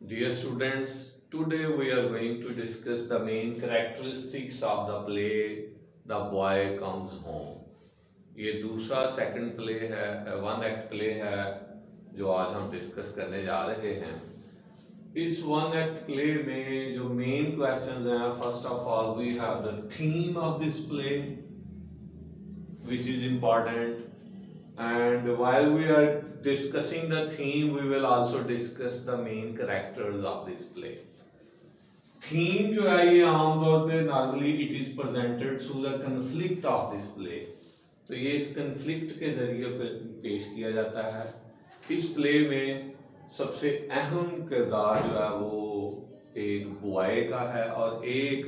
Dear students, today we are going to discuss the main characteristics of the play The Boy Comes Home. ये दूसरा second play है, one act play है जो आज हम discuss करने जा रहे हैं। इस वन एक्ट प्ले में जो मेन क्वेश्चंस हैं, first of all we have the theme of this play which is important, and while we are discussing the theme we will also discuss the main characters of this play. Theme जो है ये आमतौर पे normally it is presented through the conflict of this play, तो ये इस conflict के जरिए पेश किया जाता है। इस प्ले में सबसे अहम किरदार जो है वो एक बॉय का है और एक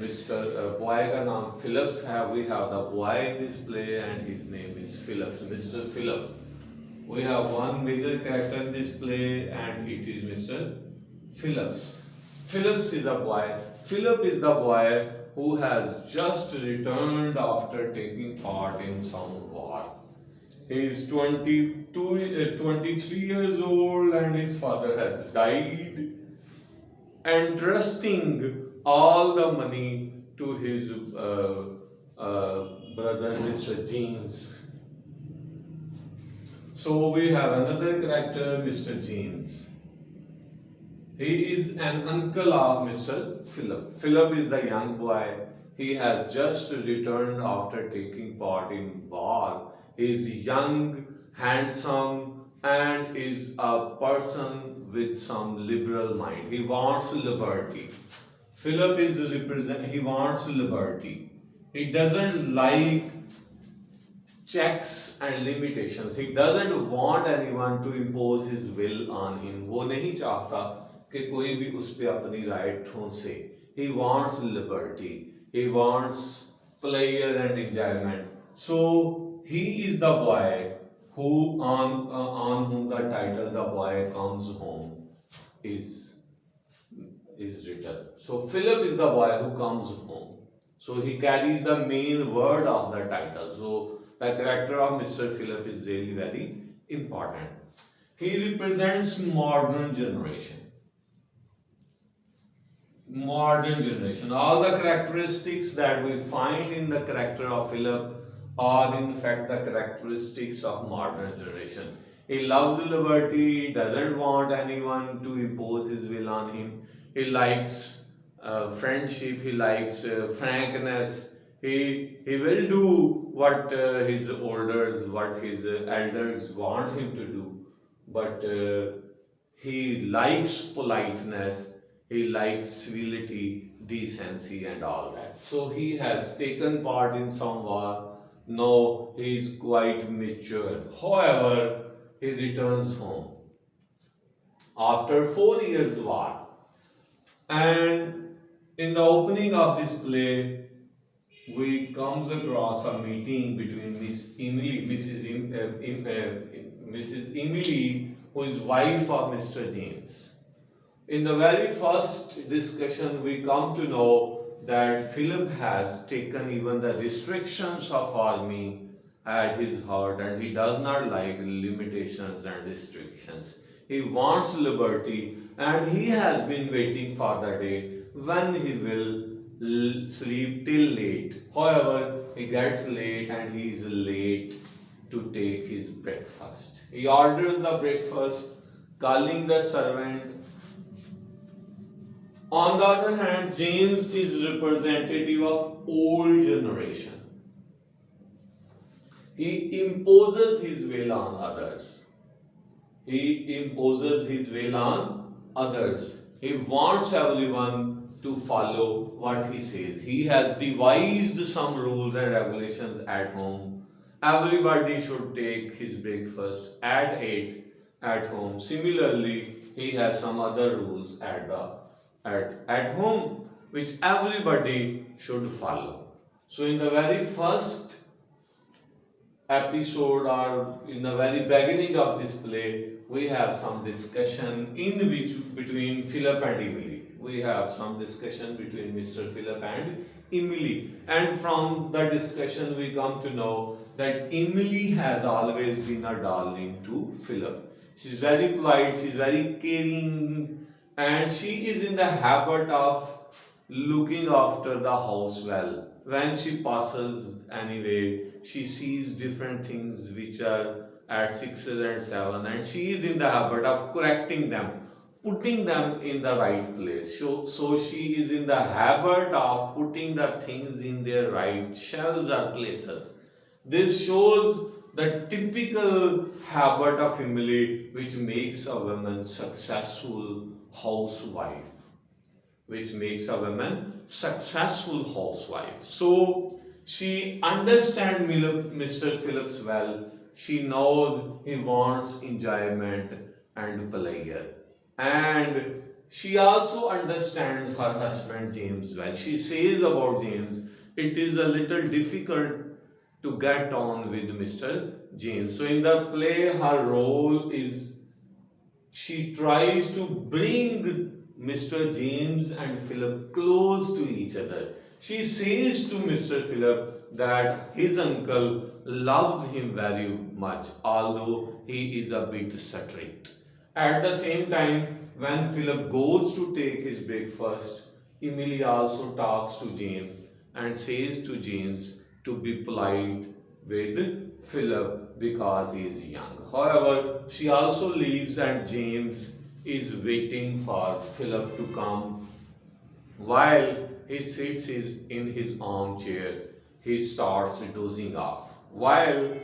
मिस्टर बॉय का नाम फिलिप्स है। We have the boy in this play and his name is Phillips, mister Philip. We have one major character in this play and it is Mr. Phillips. Phillips is a boy. Philip is the boy who has just returned after taking part in some war. He is 23 years old and his father has died, entrusting all the money to his brother Mr. James. So we have another character, Mr. James. He is an uncle of Mr. Philip. Philip is the young boy. He has just returned after taking part in war. He is young, handsome, and is a person with some liberal mind. He wants liberty. Philip he wants liberty. He doesn't like checks and limitations. He doesn't want anyone to impose his will on him. वो नहीं चाहता कि कोई भी उस पे अपनी राय ठोंसे. He wants liberty. He wants pleasure and enjoyment. So he is the boy who on whom the title "The Boy Comes Home" is written. So Philip is the boy who comes home. So he carries the main word of the title. So the character of Mr. Philip is really very important. He represents modern generation. Modern generation. All the characteristics that we find in the character of Philip are in fact the characteristics of modern generation. He loves liberty, he doesn't want anyone to impose his will on him. He likes friendship, he likes frankness. He will do what his elders want him to do, but he likes politeness, he likes civility, decency and all that. So he has taken part in some war. Now he is quite mature. However, he returns home after 4 years war, and in the opening of this play we comes across a meeting between Mrs. Emily, who is wife of Mr. James. In the very first discussion, we come to know that Philip has taken even the restrictions of army at his heart, and he does not like limitations and restrictions. He wants liberty, and he has been waiting for the day when he will sleep till late. However, he gets late and he is late to take his breakfast. He orders the breakfast, calling the servant. On the other hand, James is representative of old generation. He imposes his will on others. He imposes his will on others. He wants everyone to follow what he says. He has devised some rules and regulations at home. Everybody should take his breakfast at 8 at home. Similarly, he has some other rules at home which everybody should follow. So in the very first episode, or in the very beginning of this play, we have some discussion between Philip and Emily. We have some discussion between Mr. Philip and Emily, and from the discussion we come to know that Emily has always been a darling to Philip. She's very polite, she's very caring, and she is in the habit of looking after the house well. When she passes anyway, she sees different things which are at 6 and 7, and she is in the habit of correcting them, putting them in the right place. So she is in the habit of putting the things in their right shelves or places. This shows the typical habit of Emily which makes a woman successful housewife. Which makes a woman successful housewife. So she understands Mr. Phillips well. She knows he wants enjoyment and pleasure. And she also understands her husband James well. She says about James, it is a little difficult to get on with Mr. James. So in the play, her role is she tries to bring Mr. James and Philip close to each other. She says to Mr. Philip that his uncle loves him very much, although he is a bit strict. At the same time, when Philip goes to take his breakfast, Emily also talks to James and says to James to be polite with Philip because he is young. However, she also leaves and James is waiting for Philip to come. While he sits in his armchair, he starts dozing off. While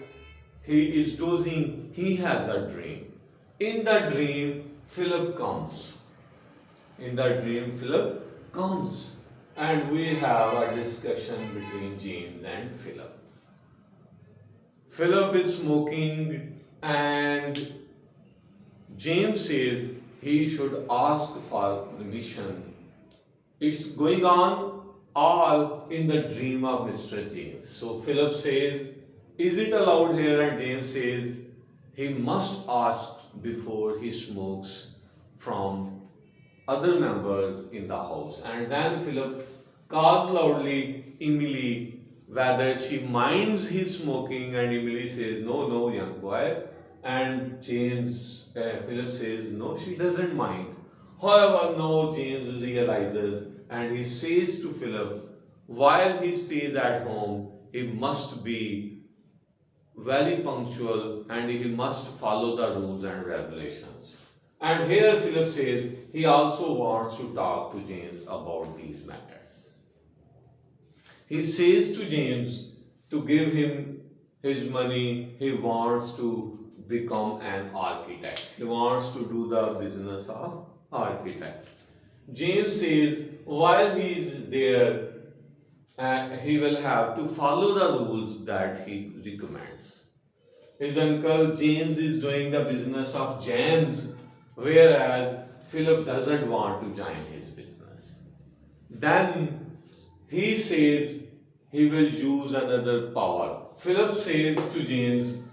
he is dozing, he has a dream. In the dream, Philip comes. In the dream, Philip comes. And we have a discussion between James and Philip. Philip is smoking and James says he should ask for permission. It's going on all in the dream of Mr. James. So Philip says, is it allowed here? And James says he must ask before he smokes from other members in the house. And then Philip calls loudly Emily whether she minds his smoking, and Emily says, no, no, young boy. And Philip says, no, she doesn't mind. However, no, James realizes and he says to Philip, while he stays at home, he must be very punctual and he must follow the rules and regulations. And here Philip says he also wants to talk to James about these matters. He says to James to give him his money. He wants to become an architect. He wants to do the business of architect. James says while he is there, he will have to follow the rules that he recommends. His uncle James is doing the business of jams, whereas Philip doesn't want to join his business. Then he says he will use another power. Philip says to James,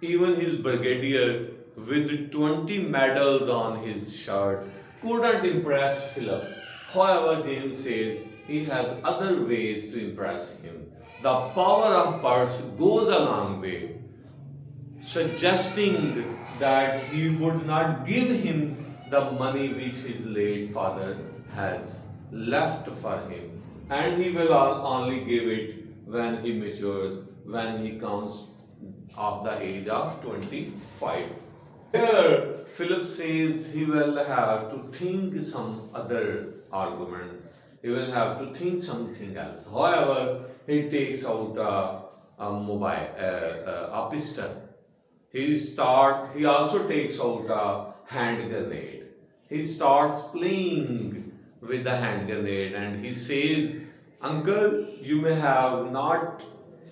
even his brigadier with 20 medals on his shirt couldn't impress Philip. However, James says he has other ways to impress him. The power of purse goes a long way, suggesting that he would not give him the money which his late father has left for him, and he will only give it when he matures, when he comes of the age of 25. Here, Philip says he will have to think some other argument. He will have to think something else. However, he takes out a pistol. He also takes out a hand grenade. He starts playing with the hand grenade and he says, Uncle, you may have not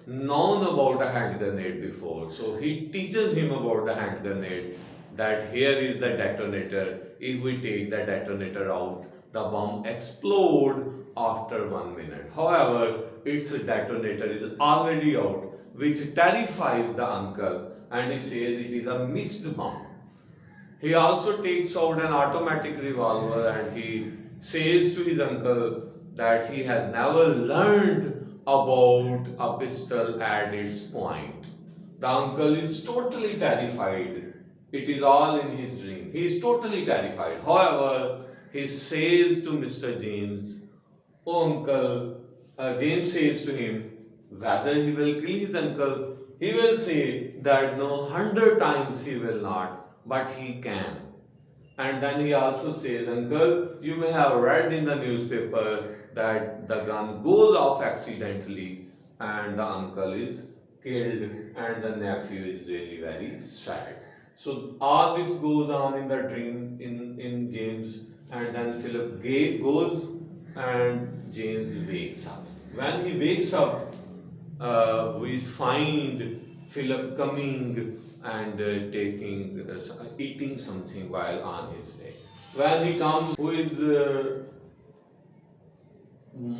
known about a hand grenade before. So he teaches him about the hand grenade, that here is the detonator. If we take the detonator out, the bomb explodes after 1 minute. However, its detonator is already out, which terrifies the uncle, and he says it is a missed bomb. He also takes out an automatic revolver and he says to his uncle that he has never learned about a pistol at its point. The uncle is totally terrified It is all in his dream. He is totally terrified. However, he says to Mr. James, "Oh, uncle," James says to him, whether he will kill his uncle, he will say that no, 100 times he will not, but he can. And then he also says, "Uncle, you may have read in the newspaper that the gun goes off accidentally and the uncle is killed and the nephew is really very sad." So all this goes on in the dream in James, and then Philip goes and James wakes up. When he wakes up, we find Philip coming and eating something while on his way. When he comes, who is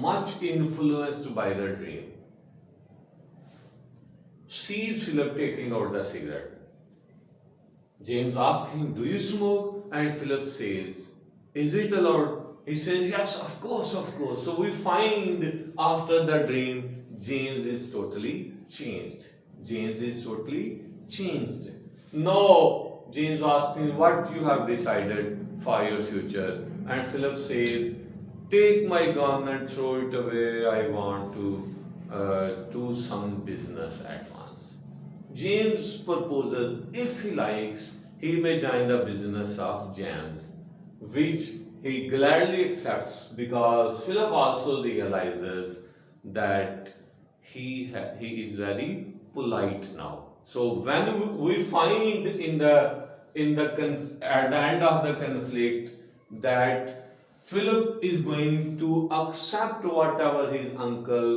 much influenced by the dream, sees Philip taking out the cigarette. James asks him, "Do you smoke?" And Philip says, "Is it allowed?" He says, "Yes, of course, of course." So we find after the dream, James is totally changed. James is totally changed. No, James asks him, "What you have decided for your future?" And Philip says, "Take my gun and throw it away. I want to do some business at once." James proposes if he likes, he may join the business of jams, which he gladly accepts because Philip also realizes that he is very polite now. So when we find at the end of the conflict that Philip is going to accept whatever his uncle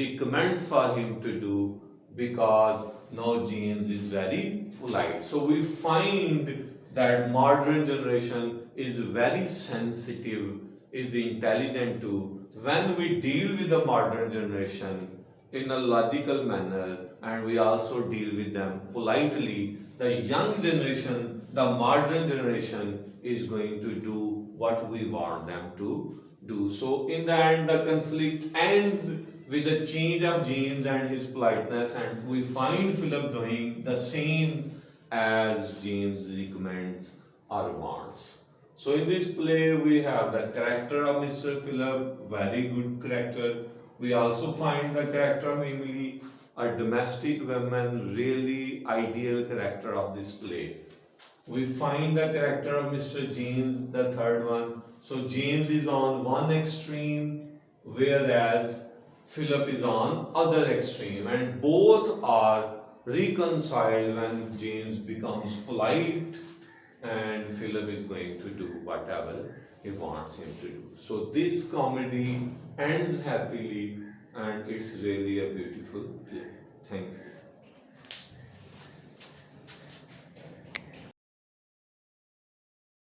recommends for him to do because now James is very polite. So we find that modern generation is very sensitive, is intelligent too. When we deal with the modern generation in a logical manner and we also deal with them politely, the young generation, the modern generation is going to do what we want them to do. So in the end, the conflict ends with the change of James and his politeness, and we find Philip doing the same as James recommends or wants. So in this play, we have the character of Mr. Philip, very good character. We also find the character of Emily, a domestic woman, really ideal character of this play. We find the character of Mr. James, the third one. So James is on one extreme, whereas Philip is on other extreme, and both are reconciled when James becomes polite and Philip is going to do whatever he wants him to do. So this comedy ends happily and it's really a beautiful play. Thank you.